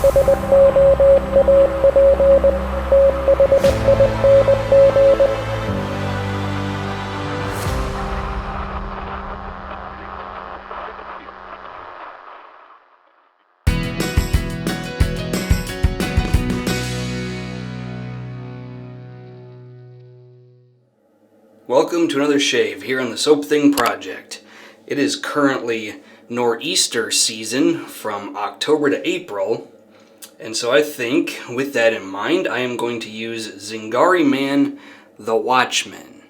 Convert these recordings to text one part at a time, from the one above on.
Welcome to another shave here on the Soap Thing Project. It is currently nor'easter season from October to April, and so I think with that in mind I am going to use Zingari Man The Watchman.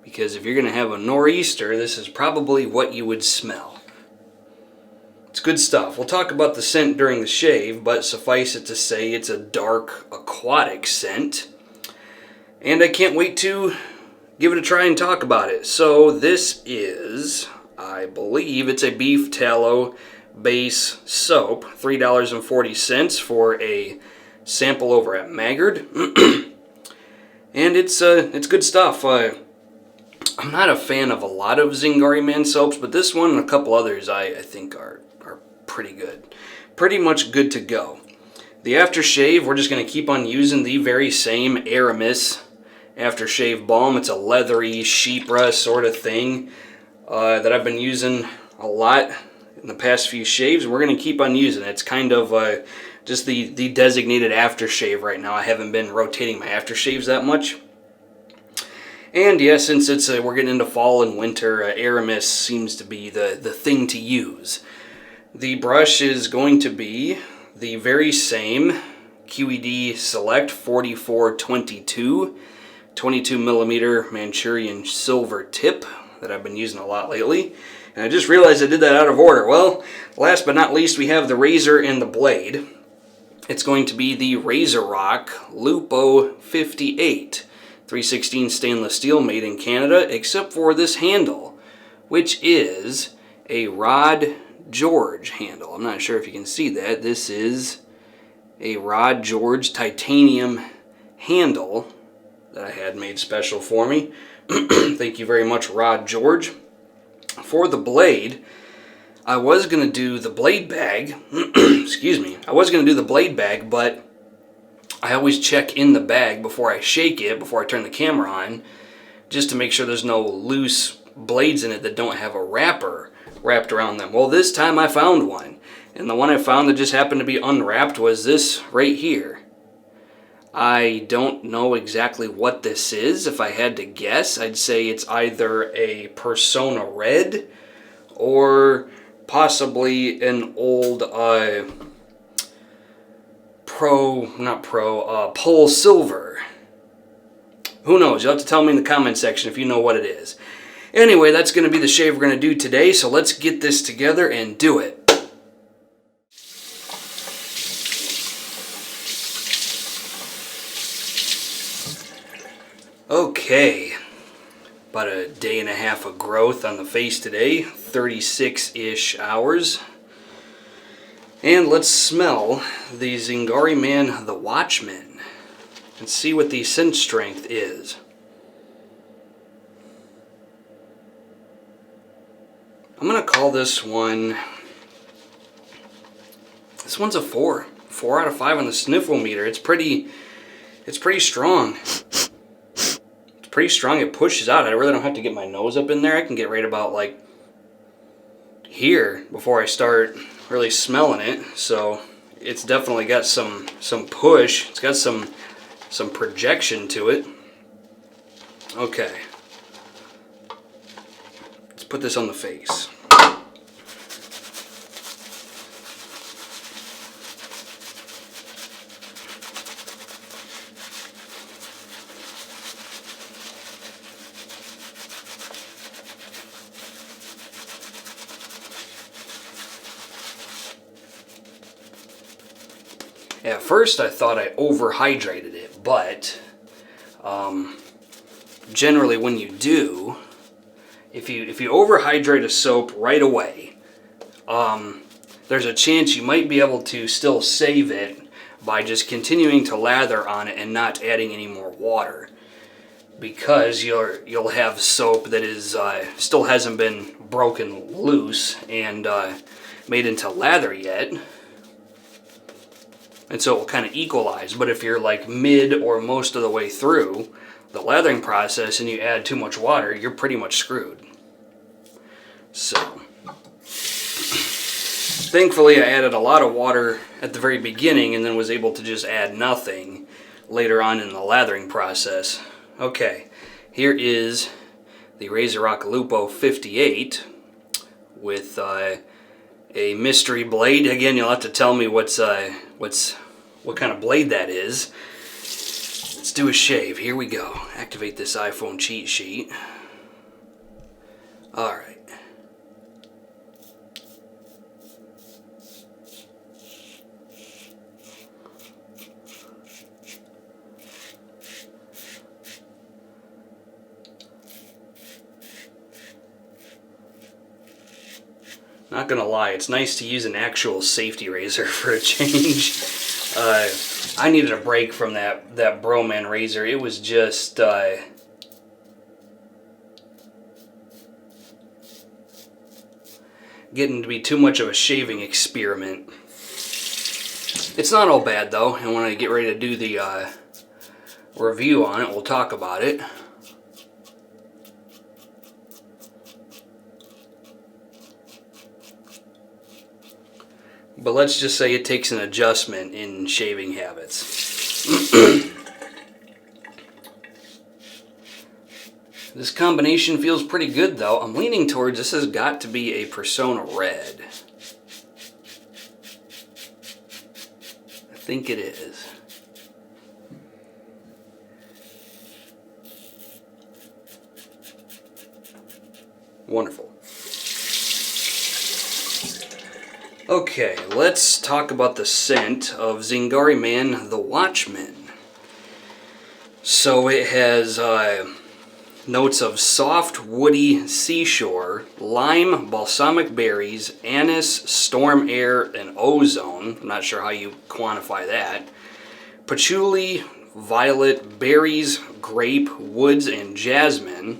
Because if you're going to have a nor'easter, this is probably what you would smell. It's good stuff. We'll talk about the scent during the shave, but suffice it to say it's a dark aquatic scent. And I can't wait to give it a try and talk about it. So this is, I believe it's a beef tallow base soap, $3.40 for a sample over at Maggard. And it's good stuff. I'm not a fan of a lot of Zingari Man soaps, but this one and a couple others I think are pretty good. Pretty much good to go. The aftershave, we're just going to keep on using the very same Aramis Aftershave Balm. It's a leathery Shipra sort of thing that I've been using a lot in the past few shaves. We're going to keep on using it. It's kind of just the designated aftershave right now. I haven't been rotating my aftershaves that much. And yeah, since it's we're getting into fall and winter, Aramis seems to be the thing to use. The brush is going to be the very same QED Select 4422. 22 millimeter Manchurian Silvertip that I've been using a lot lately. And I just realized I did that out of order. Well, last but not least, we have the razor and the blade. It's going to be the RazoRock Lupo 58. 316 stainless steel, made in Canada, except for this handle, which is a Rod George handle. I'm not sure if you can see that. This is a Rod George titanium handle that I had made special for me. Thank you very much, Rod George. For the blade, I was going to do the blade bag. Excuse me. I was going to do the blade bag, but I always check in the bag before I shake it, before I turn the camera on, just to make sure there's no loose blades in it that don't have a wrapper wrapped around them. Well, this time I found one. And the one I found that just happened to be unwrapped was this right here. I don't know exactly what this is. If I had to guess, I'd say it's either a Persona Red or possibly an old Pole Silver. Who knows? You'll have to tell me in the comment section if you know what it is. Anyway, that's going to be the shave we're going to do today, so let's get this together and do it. Okay, about a day and a half of growth on the face today, 36-ish hours. And let's smell the Zingari Man The Watchman and see what the scent strength is. I'm going to call this one's a 4. 4 out of 5 on the sniffle meter. It's pretty strong. Pretty strong. It pushes out. I really don't have to get my nose up in there. I can get right about like here before I start really smelling it. So it's definitely got some push. It's got some projection to it. Okay. Let's put this on the face. At first I thought I overhydrated it, but generally when you do, if you overhydrate a soap right away, there's a chance you might be able to still save it by just continuing to lather on it and not adding any more water, because you'll have soap that is still hasn't been broken loose, and made into lather yet. And so it will kind of equalize. But if you're like mid or most of the way through the lathering process and you add too much water, you're pretty much screwed. So thankfully I added a lot of water at the very beginning and then was able to just add nothing later on in the lathering process. Okay, here is the RazoRock Lupo 58 with a mystery blade. Again, you'll have to tell me what kind of blade that is. Let's do a shave. Here we go. Activate this iPhone cheat sheet. All right. Not gonna lie, it's nice to use an actual safety razor for a change. I needed a break from that Broman razor. It was just getting to be too much of a shaving experiment. It's not all bad though, and when I get ready to do the review on it, we'll talk about it. But let's just say it takes an adjustment in shaving habits. This combination feels pretty good though. I'm leaning towards this has got to be a Persona Red. I think it is. Wonderful. Okay, let's talk about the scent of Zingari Man The Watchman. So it has notes of soft, woody seashore, lime, balsamic berries, anise, storm air, and ozone. I'm not sure how you quantify that. Patchouli, violet, berries, grape, woods, and jasmine.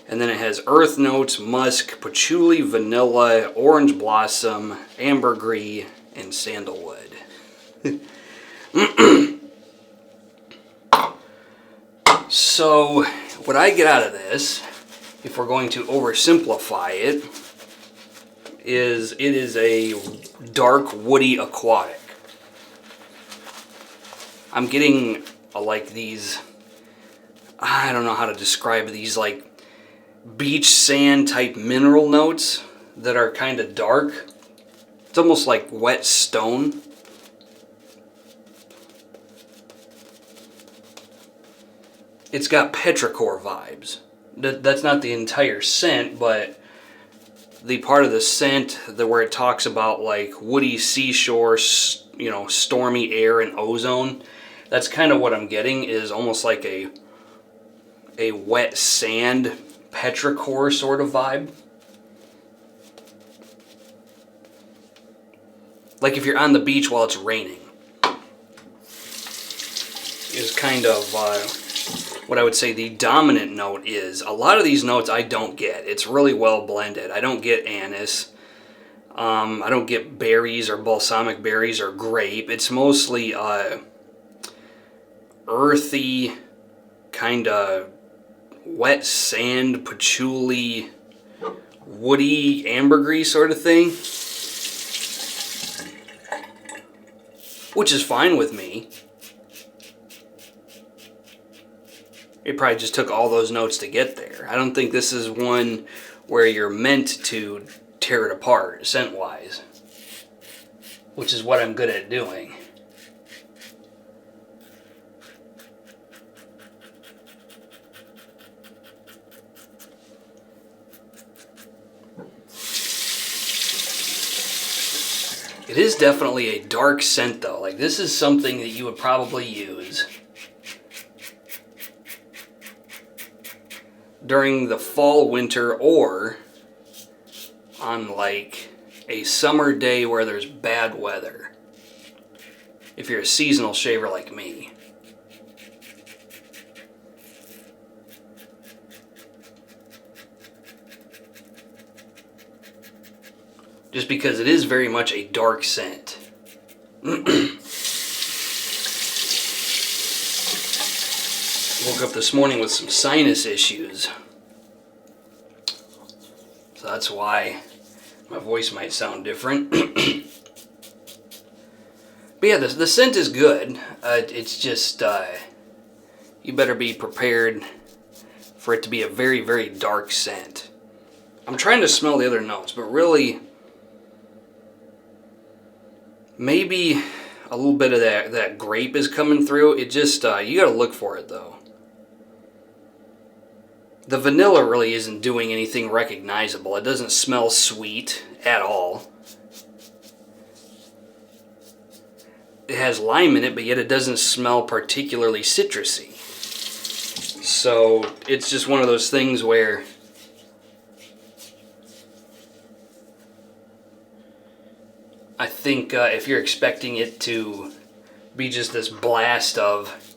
And then it has earth notes, musk, patchouli, vanilla, orange blossom, ambergris, and sandalwood. So, what I get out of this, if we're going to oversimplify it, is it is a dark, woody aquatic. I'm getting like these, I don't know how to describe these, like beach sand type mineral notes that are kind of dark. It's almost like wet stone. It's got petrichor vibes. That's not the entire scent, but the part of the scent where it talks about like woody seashore, you know, stormy air and ozone, that's kind of what I'm getting, is almost like a wet sand petrichor sort of vibe. Like if you're on the beach while it's raining, is kind of what I would say the dominant note is. A lot of these notes I don't get. It's really well blended. I don't get anise. I don't get berries or balsamic berries or grape. It's mostly earthy, kind of wet sand, patchouli, woody, ambergris sort of thing. Which is fine with me. It probably just took all those notes to get there. I don't think this is one where you're meant to tear it apart, scent-wise. Which is what I'm good at doing. It is definitely a dark scent though. Like this is something that you would probably use during the fall, winter, or on like a summer day where there's bad weather. If you're a seasonal shaver like me. just because it is very much a dark scent. Woke up this morning with some sinus issues, so that's why my voice might sound different. But yeah, the scent is good. It's just, you better be prepared for it to be a very, very dark scent. I'm trying to smell the other notes, but really, maybe a little bit of that grape is coming through. It just, you gotta look for it though. The vanilla really isn't doing anything recognizable. It doesn't smell sweet at all. It has lime in it, but yet it doesn't smell particularly citrusy. So it's just one of those things where I think if you're expecting it to be just this blast of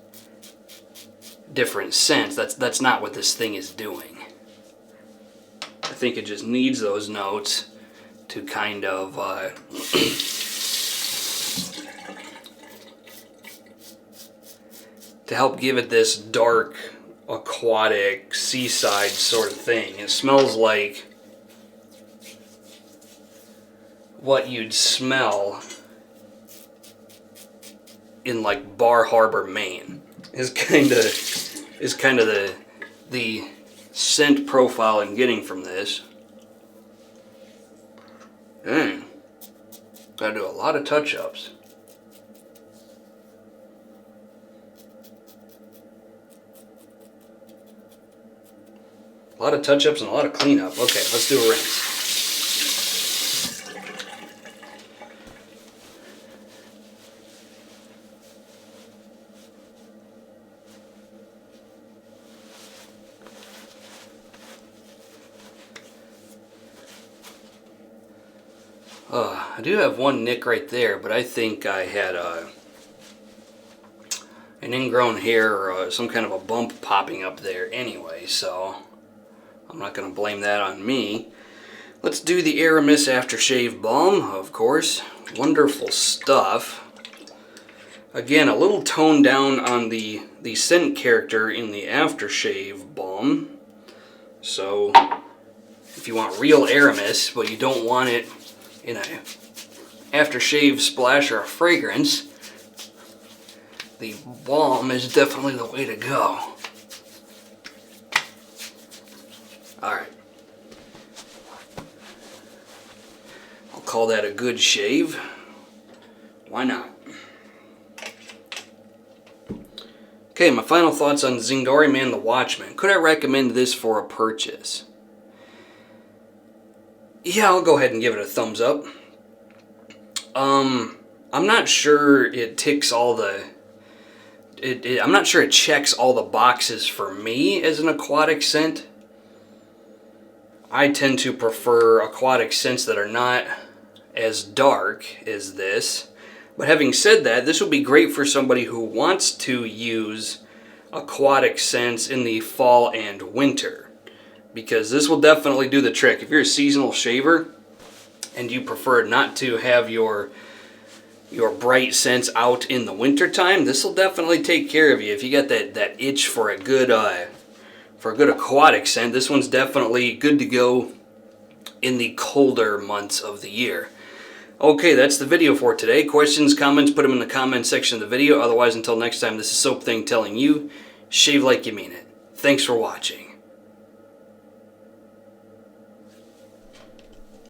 different scents, that's not what this thing is doing. I think it just needs those notes to kind of to help give it this dark, aquatic, seaside sort of thing. It smells like what you'd smell in like Bar Harbor, Maine. Is kind of the scent profile I'm getting from this. Gotta do a lot of touch-ups. A lot of touch-ups and a lot of cleanup. Okay, let's do a rinse. I do have one nick right there, but I think I had an ingrown hair or some kind of a bump popping up there anyway, so I'm not going to blame that on me. Let's do the Aramis Aftershave Balm, of course. Wonderful stuff. Again, a little toned down on the scent character in the Aftershave Balm. So, if you want real Aramis, but you don't want it in a aftershave splash or a fragrance, the balm is definitely the way to go. Alright. I'll call that a good shave. Why not? Okay, my final thoughts on Zingari Man The Watchman. Could I recommend this for a purchase? Yeah, I'll go ahead and give it a thumbs up. I'm not sure it ticks all the... I'm not sure it checks all the boxes for me as an aquatic scent. I tend to prefer aquatic scents that are not as dark as this. But having said that, this will be great for somebody who wants to use aquatic scents in the fall and winter, because this will definitely do the trick. If you're a seasonal shaver and you prefer not to have your bright scents out in the winter time, this will definitely take care of you. If you got that itch for a good aquatic scent, this one's definitely good to go in the colder months of the year. Okay, that's the video for today. Questions, comments, put them in the comment section of the video. Otherwise, until next time, this is Soap Thing telling you, shave like you mean it. Thanks for watching.